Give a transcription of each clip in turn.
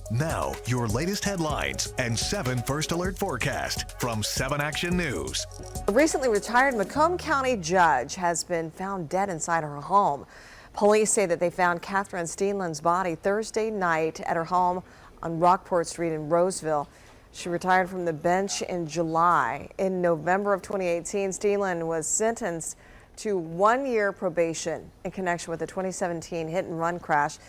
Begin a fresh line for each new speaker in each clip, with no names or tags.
Now, your latest headlines and 7 First Alert forecast from 7 Action News.
A recently retired Macomb County judge has been found dead inside her home. Police say that they found Catherine Steenland's body Thursday night at her home on Rockport Street in Roseville. She retired from the bench in July. In November of 2018, Steenland was sentenced to 1-year probation in connection with the 2017 hit-and-run crash.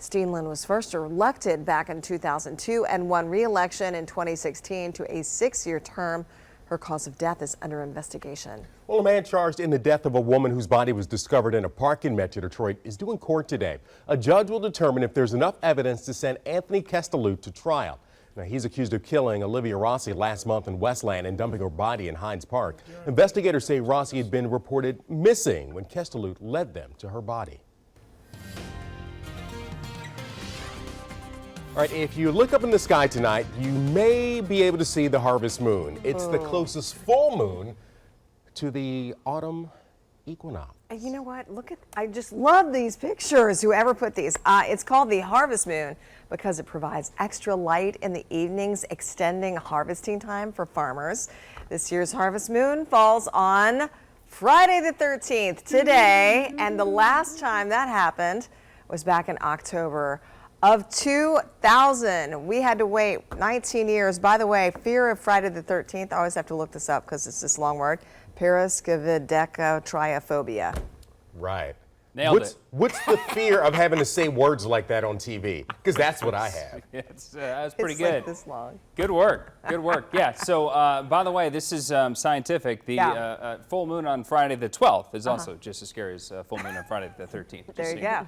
Steenland was first elected back in 2002 and won re-election in 2016 to a 6-year term. Her cause of death is under investigation.
Well, a man charged in the death of a woman whose body was discovered in a park in Metro Detroit is due in court today. A judge will determine if there's enough evidence to send Anthony Castellucci to trial. Now, he's accused of killing Olivia Rossi last month in Westland and dumping her body in Hines Park. Investigators say Rossi had been reported missing when Castellucci led them to her body. All right, if you look up in the sky tonight, you may be able to see the harvest moon. It's the closest full moon to the autumn equinox.
You know what? I just love these pictures. Whoever put these. It's called the harvest moon because it provides extra light in the evenings, extending harvesting time for farmers. This year's harvest moon falls on Friday the 13th, today, and the last time that happened was back in October of 2000. We had to wait 19 years. By the way, fear of Friday the 13th, I always have to look this up because it's this long word, paraskevidekatriophobia.
Right.
Nailed it.
What's the fear of having to say words like that on TV? Because that's what I have.
That's pretty
It's
good.
like this long.
Good work. Good work. Yeah. So, by the way, this is scientific. The full moon on Friday the 12th is also just as scary as full moon on Friday the 13th.
There you go.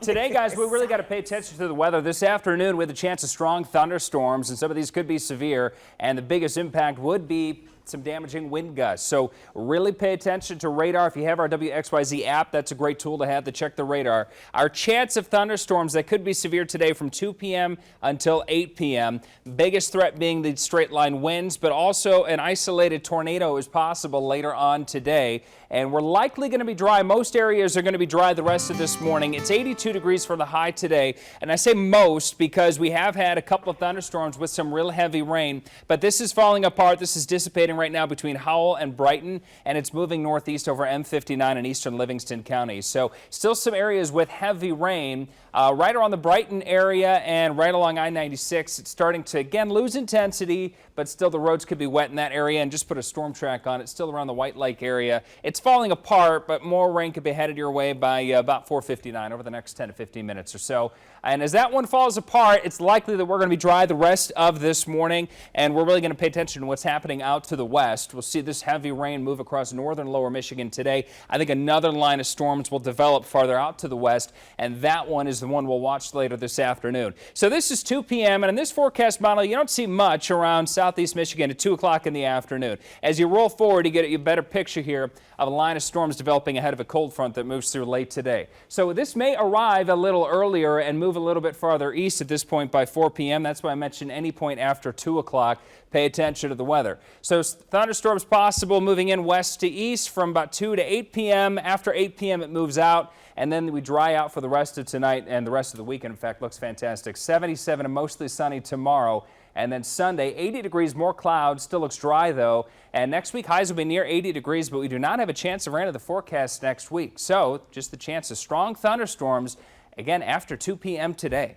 Today, guys, we really got to pay attention to the weather. This afternoon, we have a chance of strong thunderstorms, and some of these could be severe, and the biggest impact would be some damaging wind gusts. So really pay attention to radar. If you have our WXYZ app, that's a great tool to have to check the radar. Our chance of thunderstorms that could be severe today from 2 p.m. until 8 p.m. Biggest threat being the straight line winds, but also an isolated tornado is possible later on today. And we're likely going to be dry. Most areas are going to be dry the rest of this morning. It's 82 degrees for the high today. And I say most because we have had a couple of thunderstorms with some real heavy rain. But this is falling apart. This is dissipating right now between Howell and Brighton, and it's moving northeast over M59 in eastern Livingston County. So still some areas with heavy rain right around the Brighton area and right along I-96. It's starting to, again, lose intensity, but still the roads could be wet in that area, and just put a storm track on it. Still around the White Lake area. It's falling apart, but more rain could be headed your way by about 4:59 over the next 10 to 15 minutes or so. And as that one falls apart, it's likely that we're going to be dry the rest of this morning, and we're really going to pay attention to what's happening out to the west. We'll see this heavy rain move across northern lower Michigan today. I think another line of storms will develop farther out to the west, and that one is the one we'll watch later this afternoon. So this is 2 p.m., and in this forecast model, you don't see much around southeast Michigan at 2 o'clock in the afternoon. As you roll forward, you get a better picture here of a line of storms developing ahead of a cold front that moves through late today. So this may arrive a little earlier and move a little bit farther east at this point by 4 p.m. That's why I mentioned any point after 2 o'clock. Pay attention to the weather. So thunderstorms possible moving in west to east from about 2 to 8 p.m. After 8 p.m. it moves out, and then we dry out for the rest of tonight and the rest of the weekend. In fact, looks fantastic. 77 and mostly sunny tomorrow. And then Sunday, 80 degrees, more clouds, still looks dry though. And next week, highs will be near 80 degrees, but we do not have a chance of rain in the forecast next week. So just the chance of strong thunderstorms, again, after 2 p.m. today.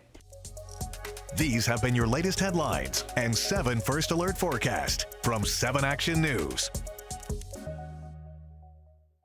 These have been your latest headlines and 7 First Alert forecast from 7 Action News.